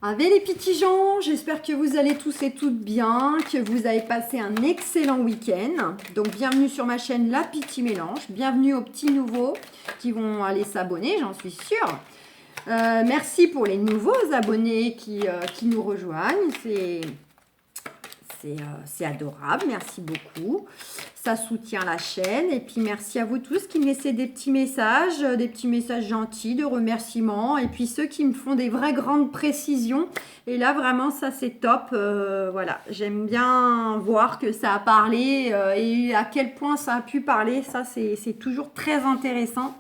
Avec les petits gens, j'espère que vous allez tous et toutes bien, que vous avez passé un excellent week-end. Donc bienvenue sur ma chaîne La Petite Mélange, bienvenue aux petits nouveaux qui vont aller s'abonner, j'en suis sûre. Merci pour les nouveaux abonnés qui nous rejoignent, c'est adorable, merci beaucoup. Ça soutient la chaîne et puis merci à vous tous qui me laissez des petits messages gentils de remerciements et puis ceux qui me font des vraies grandes précisions. Et là vraiment ça c'est top, voilà, j'aime bien voir que ça a parlé et à quel point ça a pu parler, ça c'est toujours très intéressant.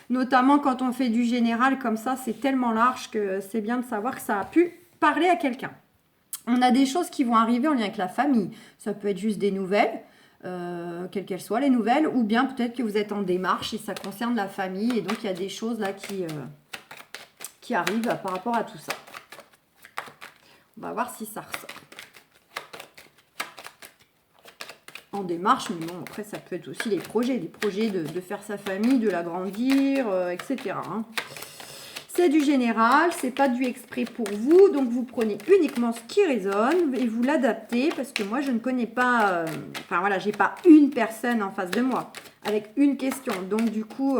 Notamment quand on fait du général comme ça, c'est tellement large que c'est bien de savoir que ça a pu parler à quelqu'un. On a des choses qui vont arriver en lien avec la famille. Ça peut être juste des nouvelles, quelles qu'elles soient les nouvelles, ou bien peut-être que vous êtes en démarche et ça concerne la famille. Et donc, il y a des choses là qui arrivent par rapport à tout ça. On va voir si ça ressort. En démarche, mais bon, après, ça peut être aussi des projets de faire sa famille, de l'agrandir, etc. Hein. C'est du général, c'est pas du exprès pour vous, donc vous prenez uniquement ce qui résonne et vous l'adaptez parce que moi je ne connais pas, enfin voilà, j'ai pas une personne en face de moi avec une question, donc du coup,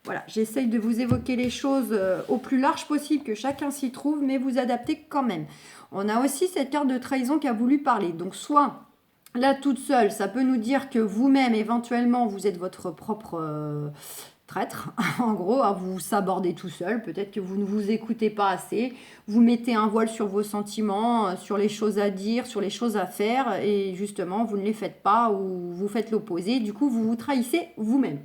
voilà, j'essaye de vous évoquer les choses au plus large possible, que chacun s'y trouve, mais vous adaptez quand même. On a aussi cette carte de trahison qui a voulu parler, donc soit là toute seule, ça peut nous dire que vous-même éventuellement vous êtes votre propre traître, en gros, hein, vous vous sabordez tout seul, peut-être que vous ne vous écoutez pas assez, vous mettez un voile sur vos sentiments, sur les choses à dire, sur les choses à faire, et justement, vous ne les faites pas ou vous faites l'opposé, du coup, vous vous trahissez vous-même.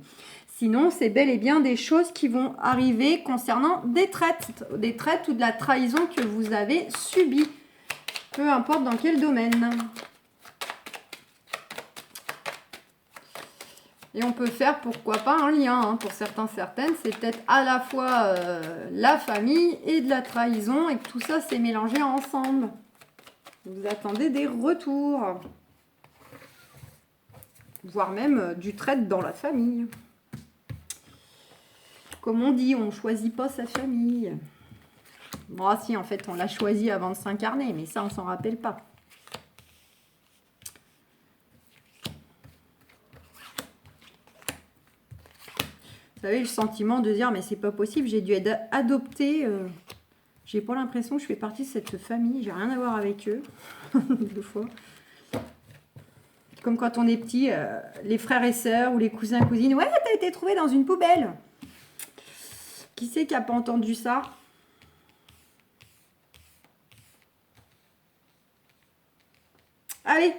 Sinon, c'est bel et bien des choses qui vont arriver concernant des traites ou de la trahison que vous avez subie, peu importe dans quel domaine. Et on peut faire, pourquoi pas, un lien. Hein. Pour certains, certaines, c'est peut-être à la fois la famille et de la trahison et que tout ça s'est mélangé ensemble. Vous attendez des retours. Voire même du traite dans la famille. Comme on dit, on ne choisit pas sa famille. Bon, si, en fait, on l'a choisi avant de s'incarner, mais ça, on s'en rappelle pas. Vous savez, le sentiment de dire, mais c'est pas possible, j'ai dû être adoptée. J'ai pas l'impression que je fais partie de cette famille. J'ai rien à voir avec eux. Deux fois. Comme quand on est petit, les frères et sœurs ou les cousins, cousines. Ouais, t'as été trouvé dans une poubelle. Qui c'est qui a pas entendu ça? Allez.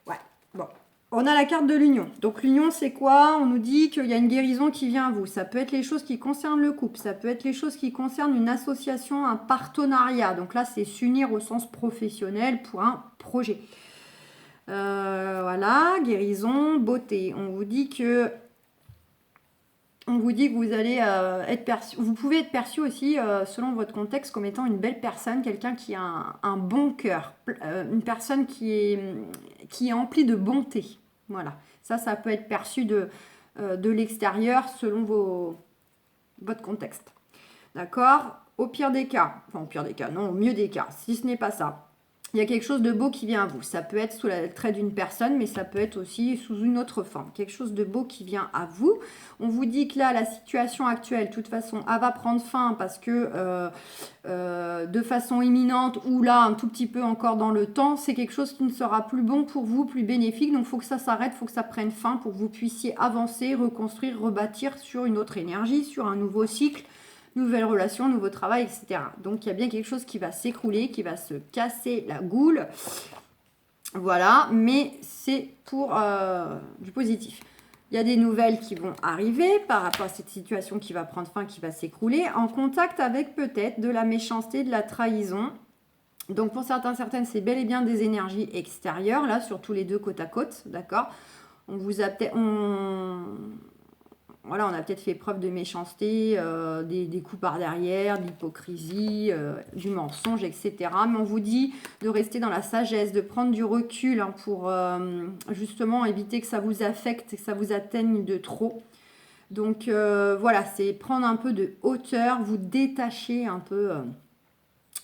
Ouais, bon. On a la carte de l'union. Donc l'union, c'est quoi? On nous dit qu'il y a une guérison qui vient à vous. Ça peut être les choses qui concernent le couple. Ça peut être les choses qui concernent une association, un partenariat. Donc là, c'est s'unir au sens professionnel pour un projet. Voilà, guérison, beauté. On vous dit que vous allez être perçu. Vous pouvez être perçu aussi, selon votre contexte, comme étant une belle personne, quelqu'un qui a un bon cœur, une personne qui est emplie de bonté. Voilà, ça peut être perçu de l'extérieur selon votre contexte. D'accord? Au pire des cas, enfin au pire des cas, non, au mieux des cas, si ce n'est pas ça, il y a quelque chose de beau qui vient à vous. Ça peut être sous le trait d'une personne, mais ça peut être aussi sous une autre forme. Quelque chose de beau qui vient à vous. On vous dit que là, la situation actuelle, de toute façon, elle va prendre fin parce que de façon imminente ou là, un tout petit peu encore dans le temps, c'est quelque chose qui ne sera plus bon pour vous, plus bénéfique. Donc, il faut que ça s'arrête, il faut que ça prenne fin pour que vous puissiez avancer, reconstruire, rebâtir sur une autre énergie, sur un nouveau cycle. Nouvelle relation, nouveau travail, etc. Donc, il y a bien quelque chose qui va s'écrouler, qui va se casser la goule. Voilà, mais c'est pour du positif. Il y a des nouvelles qui vont arriver par rapport à cette situation qui va prendre fin, qui va s'écrouler, en contact avec peut-être de la méchanceté, de la trahison. Donc, pour certains, certaines, c'est bel et bien des énergies extérieures, là, sur tous les deux côte à côte, d'accord? On vous a peut-être... Voilà, on a peut-être fait preuve de méchanceté, des coups par derrière, de l'hypocrisie, du mensonge, etc. Mais on vous dit de rester dans la sagesse, de prendre du recul pour justement éviter que ça vous affecte et que ça vous atteigne de trop. Donc voilà, c'est prendre un peu de hauteur, vous détacher un peu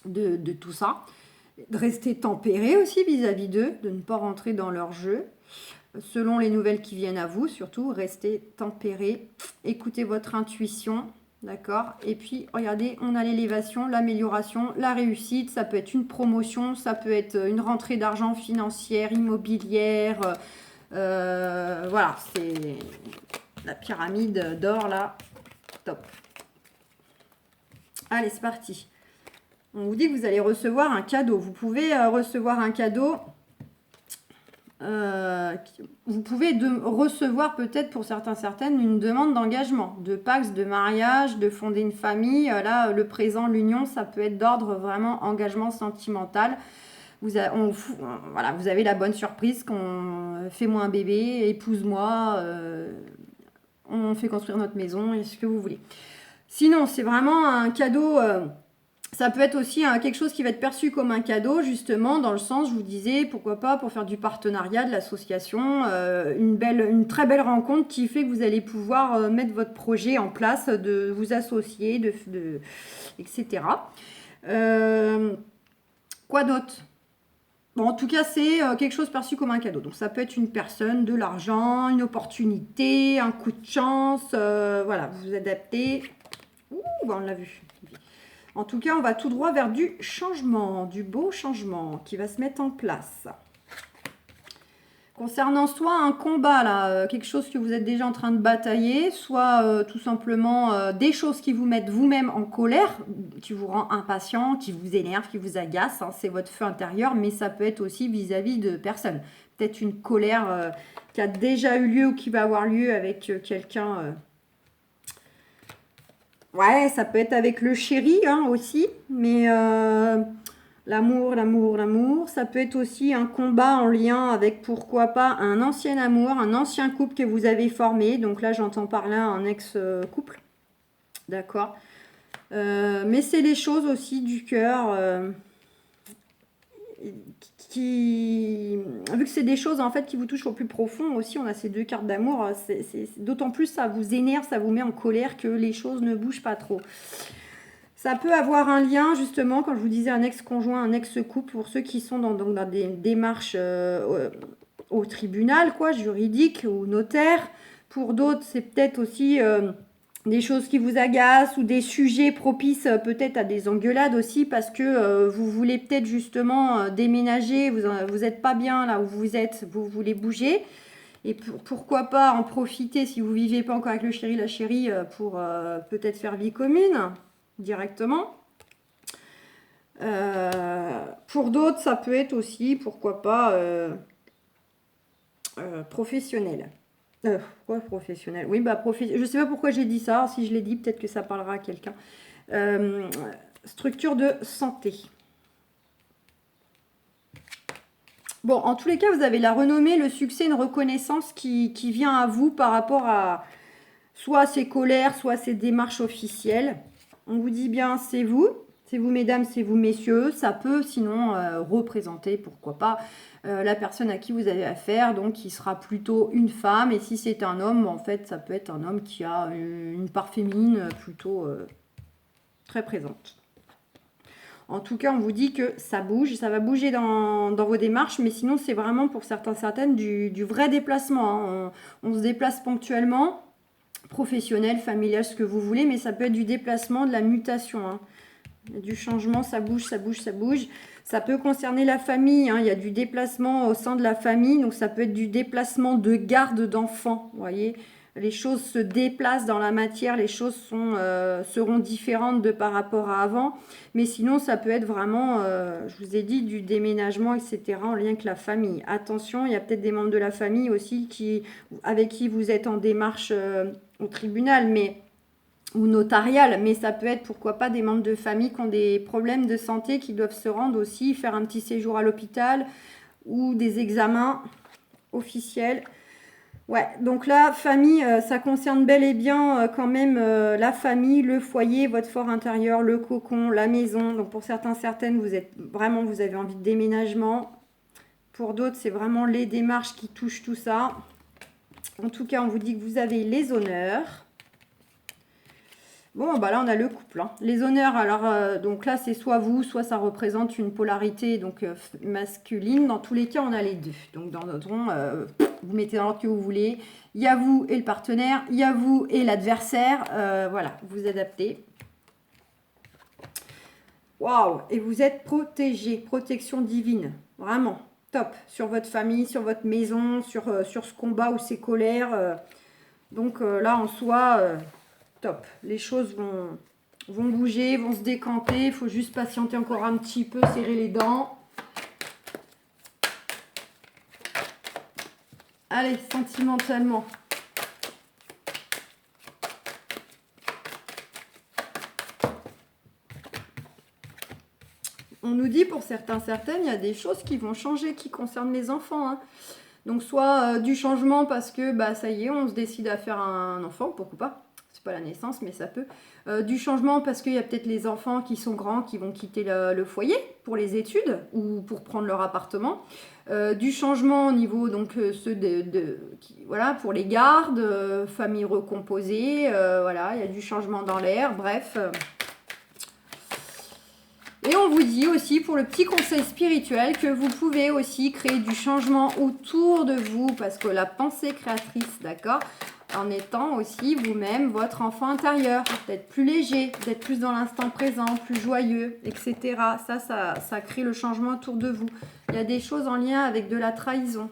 de tout ça. De rester tempéré aussi vis-à-vis d'eux, de ne pas rentrer dans leur jeu. Selon les nouvelles qui viennent à vous, surtout, restez tempéré, écoutez votre intuition, d'accord? Et puis, regardez, on a l'élévation, l'amélioration, la réussite, ça peut être une promotion, ça peut être une rentrée d'argent financière, immobilière, voilà, c'est la pyramide d'or là, top. Allez, c'est parti. On vous dit que vous allez recevoir un cadeau. Vous pouvez recevoir un cadeau. Vous pouvez recevoir peut-être pour certaines une demande d'engagement, de pax, de mariage, de fonder une famille. Là, le présent, l'union, ça peut être d'ordre vraiment engagement sentimental. Voilà, vous avez la bonne surprise qu'on fais-moi un bébé, épouse-moi, on fait construire notre maison, et ce que vous voulez. Sinon, c'est vraiment un cadeau. Ça peut être aussi quelque chose qui va être perçu comme un cadeau, justement, dans le sens, je vous disais, pourquoi pas, pour faire du partenariat, de l'association, une très belle rencontre qui fait que vous allez pouvoir mettre votre projet en place, de vous associer, etc. Quoi d'autre? Bon, en tout cas, c'est quelque chose perçu comme un cadeau. Donc, ça peut être une personne, de l'argent, une opportunité, un coup de chance. Voilà, vous vous adaptez. Ouh, on l'a vu. En tout cas, on va tout droit vers du changement, du beau changement qui va se mettre en place. Concernant soit un combat, là, quelque chose que vous êtes déjà en train de batailler, soit tout simplement des choses qui vous mettent vous-même en colère, qui vous rend impatient, qui vous énerve, qui vous agace, hein, c'est votre feu intérieur, mais ça peut être aussi vis-à-vis de personnes. Peut-être une colère qui a déjà eu lieu ou qui va avoir lieu avec quelqu'un... Ouais, ça peut être avec le chéri hein, aussi, mais l'amour, l'amour, l'amour. Ça peut être aussi un combat en lien avec, pourquoi pas, un ancien amour, un ancien couple que vous avez formé. Donc là, j'entends par là un ex-couple. D'accord. Mais c'est les choses aussi du cœur vu que c'est des choses en fait qui vous touchent au plus profond aussi, on a ces deux cartes d'amour, d'autant plus ça vous énerve, ça vous met en colère que les choses ne bougent pas trop. Ça peut avoir un lien justement, quand je vous disais un ex-conjoint, un ex-couple, pour ceux qui sont dans des démarches au tribunal, quoi, juridique ou notaire. Pour d'autres, c'est peut-être aussi... des choses qui vous agacent ou des sujets propices peut-être à des engueulades aussi parce que vous voulez peut-être justement déménager, vous n'êtes pas bien là où vous êtes, vous voulez bouger. Et pourquoi pas en profiter si vous vivez pas encore avec le chéri, la chérie, pour peut-être faire vie commune directement. Pour d'autres, ça peut être aussi, pourquoi pas, professionnel. Quoi professionnel? Oui, bah je sais pas pourquoi j'ai dit ça. Si je l'ai dit, peut-être que ça parlera à quelqu'un. Structure de santé. Bon, en tous les cas, vous avez la renommée, le succès, une reconnaissance qui vient à vous par rapport à soit ces colères, soit ces démarches officielles. On vous dit bien, c'est vous mesdames, c'est vous messieurs. Ça peut sinon représenter, pourquoi pas, la personne à qui vous avez affaire, donc qui sera plutôt une femme. Et si c'est un homme, en fait, ça peut être un homme qui a une part féminine plutôt très présente. En tout cas, on vous dit que ça bouge, ça va bouger dans vos démarches, mais sinon, c'est vraiment pour certaines du vrai déplacement. Hein. On se déplace ponctuellement, professionnel, familial, ce que vous voulez, mais ça peut être du déplacement, de la mutation. Hein. Du changement, ça bouge, ça bouge, ça bouge. Ça peut concerner la famille, hein. Il y a du déplacement au sein de la famille, donc ça peut être du déplacement de garde d'enfants, vous voyez. Les choses se déplacent dans la matière, les choses seront différentes de par rapport à avant. Mais sinon, ça peut être vraiment, je vous ai dit, du déménagement, etc. en lien avec la famille. Attention, il y a peut-être des membres de la famille aussi avec qui vous êtes en démarche au tribunal, ou notarial, mais ça peut être, pourquoi pas, des membres de famille qui ont des problèmes de santé, qui doivent se rendre aussi, faire un petit séjour à l'hôpital, ou des examens officiels. Ouais, donc là, famille, ça concerne bel et bien quand même la famille, le foyer, votre fort intérieur, le cocon, la maison. Donc pour certaines, vous avez envie de déménagement. Pour d'autres, c'est vraiment les démarches qui touchent tout ça. En tout cas, on vous dit que vous avez les honneurs. Bon, bah là, on a le couple. Hein. Les honneurs, alors, donc là, c'est soit vous, soit ça représente une polarité donc masculine. Dans tous les cas, on a les deux. Donc, dans notre rond, vous mettez dans l'ordre que vous voulez. Il y a vous et le partenaire, il y a vous et l'adversaire. Voilà, vous adaptez. Waouh! Et vous êtes protégé, protection divine. Vraiment, top. Sur votre famille, sur votre maison, sur ce combat ou ces colères. Donc là, en soi... top. Les choses vont bouger, vont se décanter. Il faut juste patienter encore un petit peu, serrer les dents. Allez, sentimentalement. On nous dit pour certains, certaines, il y a des choses qui vont changer, qui concernent les enfants. Hein. Donc soit du changement parce que bah ça y est, on se décide à faire un enfant, pourquoi pas. Pas la naissance, mais ça peut. Du changement parce qu'il y a peut-être les enfants qui sont grands, qui vont quitter le foyer pour les études ou pour prendre leur appartement. Du changement au niveau, donc ceux voilà, pour les gardes, familles recomposées, voilà, il y a du changement dans l'air, bref. Et on vous dit aussi pour le petit conseil spirituel que vous pouvez aussi créer du changement autour de vous parce que la pensée créatrice, d'accord, en étant aussi vous-même votre enfant intérieur, d'être plus léger, d'être plus dans l'instant présent, plus joyeux, etc. Ça crée le changement autour de vous. Il y a des choses en lien avec de la trahison,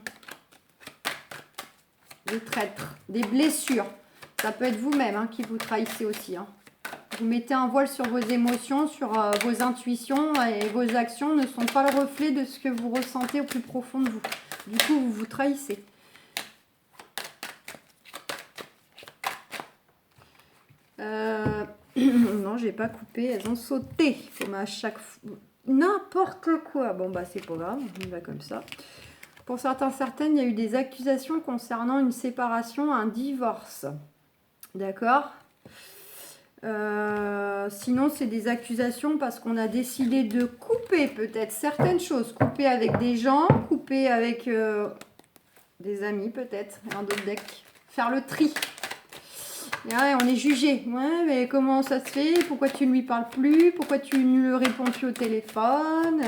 des traîtres, des blessures. Ça peut être vous-même hein, qui vous trahissez aussi. Hein. Vous mettez un voile sur vos émotions, sur vos intuitions et vos actions ne sont pas le reflet de ce que vous ressentez au plus profond de vous. Du coup, vous vous trahissez. Non, j'ai pas coupé, elles ont sauté. Comme à chaque fois. N'importe quoi. Bon, bah, c'est pas grave, on va comme ça. Pour certains, certaines, il y a eu des accusations concernant une séparation, un divorce. D'accord ? Sinon, c'est des accusations parce qu'on a décidé de couper peut-être certaines choses. Couper avec des gens, couper avec des amis peut-être, un autre deck. Faire le tri. Ouais, on est jugé. Ouais, mais comment ça se fait? Pourquoi tu ne lui parles plus? Pourquoi tu ne lui réponds plus au téléphone?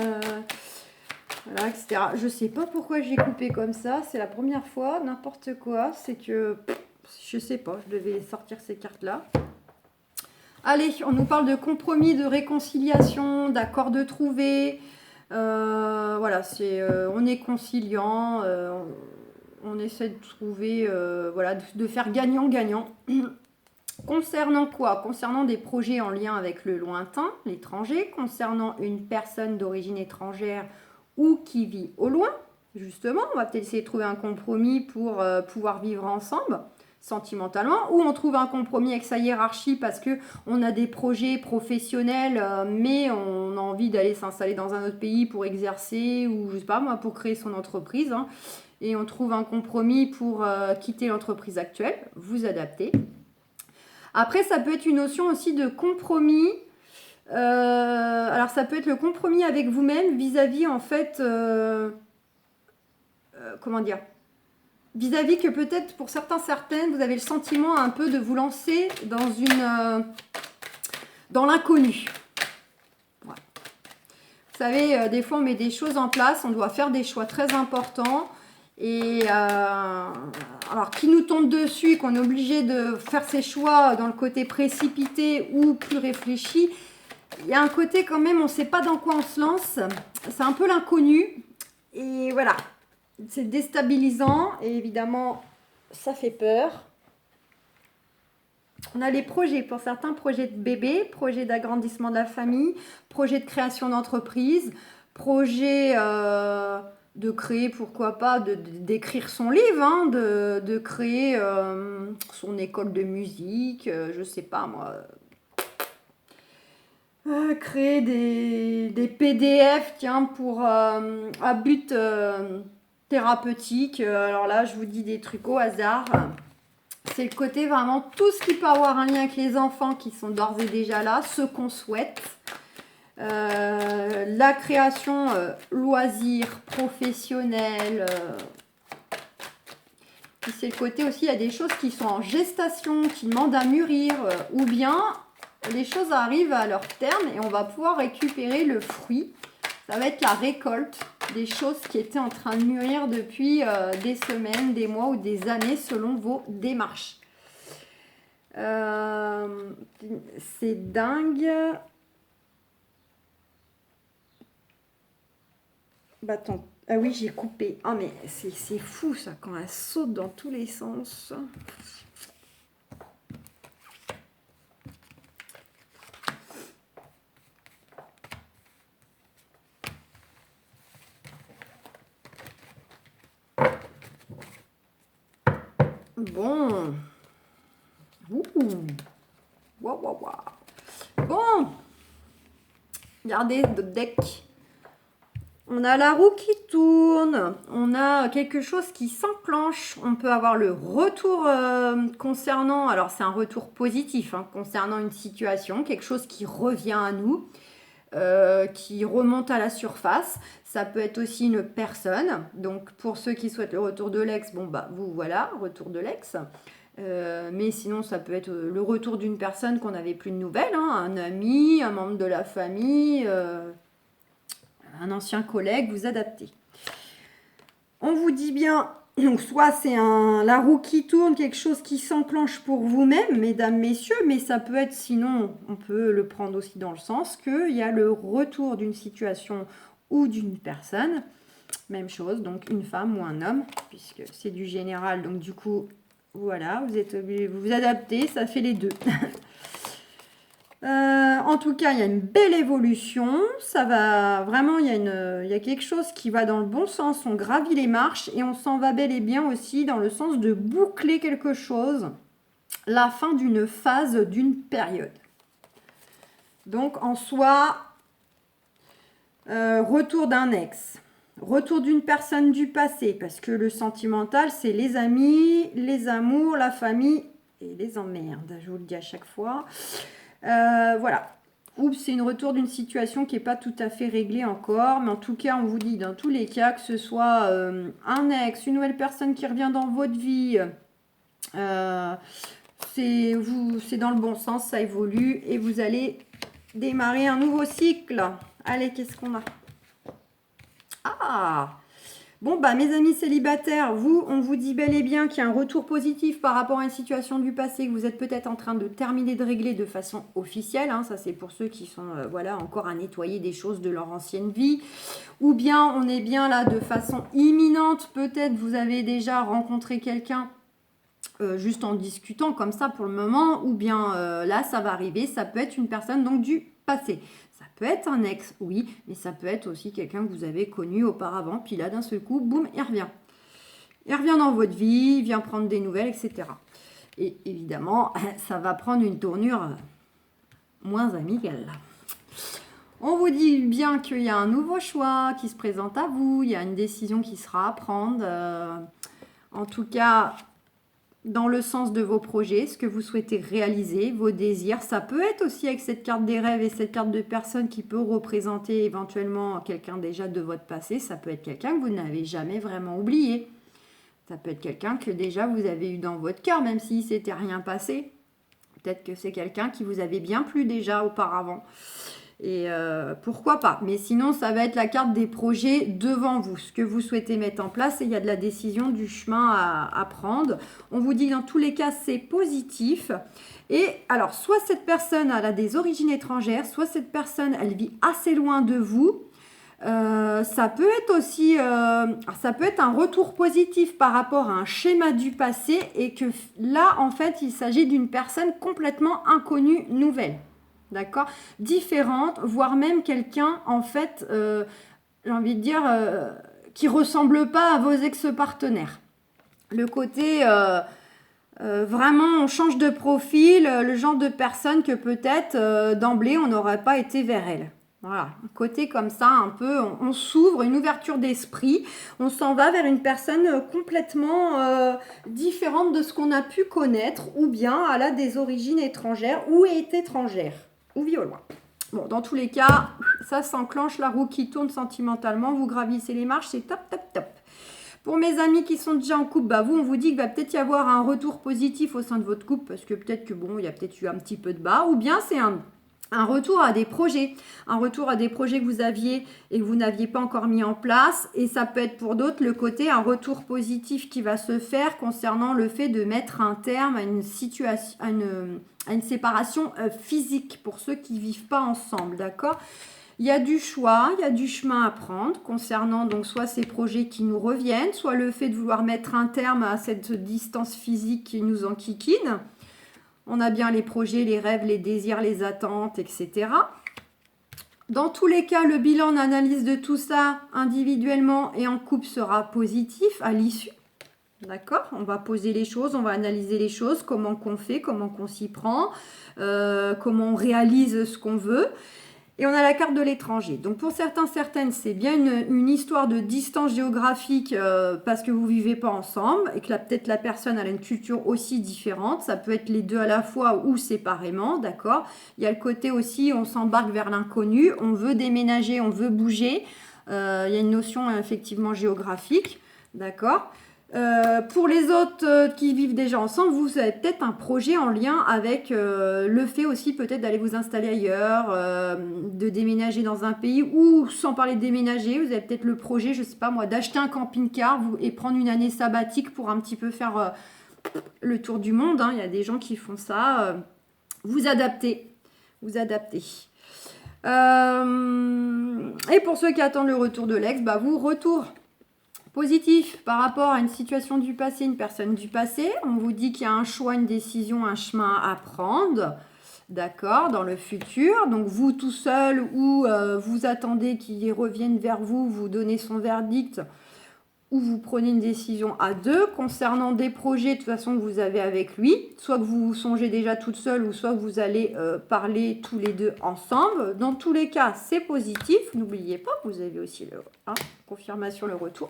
Voilà, etc. Je sais pas pourquoi j'ai coupé comme ça. C'est la première fois, n'importe quoi. C'est que, je sais pas, je devais sortir ces cartes-là. Allez, on nous parle de compromis, de réconciliation, d'accord de trouver. Voilà, on est conciliant. On essaie de trouver, voilà, de faire gagnant-gagnant. Concernant quoi? Concernant des projets en lien avec le lointain, l'étranger, concernant une personne d'origine étrangère ou qui vit au loin, justement, on va peut-être essayer de trouver un compromis pour pouvoir vivre ensemble sentimentalement, ou on trouve un compromis avec sa hiérarchie parce que on a des projets professionnels, mais on a envie d'aller s'installer dans un autre pays pour exercer ou je sais pas moi pour créer son entreprise, hein, et on trouve un compromis pour quitter l'entreprise actuelle, vous adaptez. Après, ça peut être une notion aussi de compromis. Alors, ça peut être le compromis avec vous-même vis-à-vis, en fait, comment dire, vis-à-vis que peut-être pour certains, certaines, vous avez le sentiment un peu de vous lancer dans l'inconnu. Ouais. Vous savez, des fois, on met des choses en place, on doit faire des choix très importants. Et alors, qui nous tombe dessus, qu'on est obligé de faire ses choix dans le côté précipité ou plus réfléchi, il y a un côté quand même, on ne sait pas dans quoi on se lance. C'est un peu l'inconnu. Et voilà, c'est déstabilisant. Et évidemment, ça fait peur. On a les projets, pour certains, projets de bébé, projets d'agrandissement de la famille, projets de création d'entreprise, projets... de créer, pourquoi pas, d'écrire son livre, hein, de créer son école de musique, je sais pas moi, créer des PDF, tiens, pour à but thérapeutique. Alors là, je vous dis des trucs au hasard. C'est le côté vraiment tout ce qui peut avoir un lien avec les enfants qui sont d'ores et déjà là, ce qu'on souhaite. La création loisirs, professionnels. Puis c'est le côté aussi, il y a des choses qui sont en gestation, qui demandent à mûrir, ou bien les choses arrivent à leur terme et on va pouvoir récupérer le fruit. Ça va être la récolte des choses qui étaient en train de mûrir depuis des semaines, des mois ou des années selon vos démarches. C'est dingue. Bah attends. Ah oui, j'ai coupé. Ah mais c'est fou ça, quand elle saute dans tous les sens. Bon. Ouh. Waouh, waouh, waouh. Bon. Regardez le deck. On a la roue qui tourne, on a quelque chose qui s'enclenche, on peut avoir le retour concernant, alors c'est un retour positif, hein, concernant une situation, quelque chose qui revient à nous, qui remonte à la surface. Ça peut être aussi une personne, donc pour ceux qui souhaitent le retour de l'ex, bon bah vous voilà, retour de l'ex. Mais sinon ça peut être le retour d'une personne qu'on n'avait plus de nouvelles, hein, un ami, un membre de la famille, un ancien collègue, vous adaptez. On vous dit bien, donc soit c'est la roue qui tourne, quelque chose qui s'enclenche pour vous-même, mesdames, messieurs, mais ça peut être, sinon, on peut le prendre aussi dans le sens qu'il y a le retour d'une situation ou d'une personne. Même chose, donc une femme ou un homme, puisque c'est du général, donc du coup, voilà, vous êtes obligé, vous vous adaptez, ça fait les deux. En tout cas, il y a une belle évolution. Ça va vraiment, il y a quelque chose qui va dans le bon sens. On gravit les marches et on s'en va bel et bien aussi dans le sens de boucler quelque chose. La fin d'une phase, d'une période. Donc, en soi, retour d'un ex. Retour d'une personne du passé. Parce que le sentimental, c'est les amis, les amours, la famille et les emmerdes. Je vous le dis à chaque fois. Voilà. Oups, c'est une retour d'une situation qui n'est pas tout à fait réglée encore. Mais en tout cas, on vous dit dans tous les cas, que ce soit un ex, une nouvelle personne qui revient dans votre vie, c'est dans le bon sens, ça évolue. Et vous allez démarrer un nouveau cycle. Allez, qu'est-ce qu'on a? Ah! Bon, bah, mes amis célibataires, on vous dit bel et bien qu'il y a un retour positif par rapport à une situation du passé que vous êtes peut-être en train de terminer de régler de façon officielle. Hein, ça, c'est pour ceux qui sont voilà, encore à nettoyer des choses de leur ancienne vie. Ou bien, on est bien là de façon imminente. Peut-être vous avez déjà rencontré quelqu'un juste en discutant comme ça pour le moment. Ou bien là, ça va arriver. Ça peut être une personne donc du passé. Ça peut être un ex, oui, mais ça peut être aussi quelqu'un que vous avez connu auparavant, puis là, d'un seul coup, boum, il revient. Il revient dans votre vie, il vient prendre des nouvelles, etc. Et évidemment, ça va prendre une tournure moins amicale. On vous dit bien qu'il y a un nouveau choix qui se présente à vous, il y a une décision qui sera à prendre. En tout cas, dans le sens de vos projets, ce que vous souhaitez réaliser, vos désirs. Ça peut être aussi avec cette carte des rêves et cette carte de personne qui peut représenter éventuellement quelqu'un déjà de votre passé. Ça peut être quelqu'un que vous n'avez jamais vraiment oublié. Ça peut être quelqu'un que déjà vous avez eu dans votre cœur, même s'il ne s'était rien passé. Peut-être que c'est quelqu'un qui vous avait bien plu déjà auparavant. Et pourquoi pas. Mais sinon, ça va être la carte des projets devant vous, ce que vous souhaitez mettre en place. Et il y a de la décision du chemin à prendre. On vous dit dans tous les cas, c'est positif. Et alors, soit cette personne elle a des origines étrangères, soit cette personne, elle vit assez loin de vous. Ça peut être aussi, ça peut être un retour positif par rapport à un schéma du passé. Et que là, en fait, il s'agit d'une personne complètement inconnue, nouvelle. D'accord, différente, voire même quelqu'un, en fait, j'ai envie de dire, qui ne ressemble pas à vos ex-partenaires. Le côté, vraiment, on change de profil, le genre de personne que peut-être, d'emblée, on n'aurait pas été vers elle. Voilà, un côté comme ça, un peu, on s'ouvre, une ouverture d'esprit, on s'en va vers une personne complètement différente de ce qu'on a pu connaître, ou bien elle a des origines étrangères, ou est étrangère. Ou vit au loin. Bon, dans tous les cas, ça s'enclenche, la roue qui tourne sentimentalement, vous gravissez les marches, c'est top, top, top. Pour mes amis qui sont déjà en couple, bah vous, on vous dit qu'il va peut-être y avoir un retour positif au sein de votre couple parce que peut-être que bon, il y a peut-être eu un petit peu de bas, ou bien c'est un retour à des projets, un retour à des projets que vous aviez et que vous n'aviez pas encore mis en place. Et ça peut être pour d'autres le côté un retour positif qui va se faire concernant le fait de mettre un terme à une situation, à une séparation physique pour ceux qui ne vivent pas ensemble, d'accord ? Il y a du choix, il y a du chemin à prendre concernant donc soit ces projets qui nous reviennent, soit le fait de vouloir mettre un terme à cette distance physique qui nous enquiquine. On a bien les projets, les rêves, les désirs, les attentes, etc. Dans tous les cas, le bilan d'analyse de tout ça individuellement et en couple sera positif à l'issue. D'accord ? On va poser les choses, on va analyser les choses, comment qu'on fait, comment qu'on s'y prend, comment on réalise ce qu'on veut. Et on a la carte de l'étranger. Donc pour certains, certaines, c'est bien une histoire de distance géographique parce que vous ne vivez pas ensemble et que peut-être la personne a une culture aussi différente. Ça peut être les deux à la fois ou séparément, d'accord ? Il y a le côté aussi, on s'embarque vers l'inconnu, on veut déménager, on veut bouger. Il y a une notion effectivement géographique, d'accord ? Pour les autres qui vivent déjà ensemble, vous avez peut-être un projet en lien avec le fait aussi peut-être d'aller vous installer ailleurs, de déménager dans un pays ou sans parler de déménager, vous avez peut-être le projet, je sais pas moi, d'acheter un camping-car et prendre une année sabbatique pour un petit peu faire le tour du monde. Il y a des gens qui font ça. Vous adaptez. Vous adaptez. Et pour ceux qui attendent le retour de l'ex, bah vous, retour positif par rapport à une situation du passé, une personne du passé. On vous dit qu'il y a un choix, une décision, un chemin à prendre, d'accord, dans le futur. Donc vous tout seul ou vous attendez qu'il revienne vers vous, vous donnez son verdict ou vous prenez une décision à deux concernant des projets de toute façon que vous avez avec lui. Soit que vous songez déjà toute seule ou soit que vous allez parler tous les deux ensemble. Dans tous les cas, c'est positif. N'oubliez pas, vous avez aussi confirmation, le retour.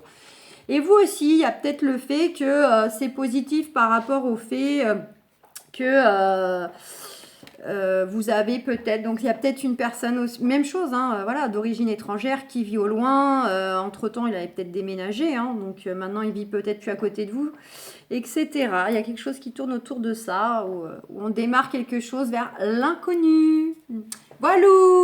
Et vous aussi, il y a peut-être le fait que c'est positif par rapport au fait que vous avez peut-être, donc il y a peut-être une personne aussi, même chose, voilà, d'origine étrangère qui vit au loin. Entre-temps, il avait peut-être déménagé, donc maintenant il vit peut-être plus à côté de vous, etc. Il y a quelque chose qui tourne autour de ça, où on démarre quelque chose vers l'inconnu. Voilà.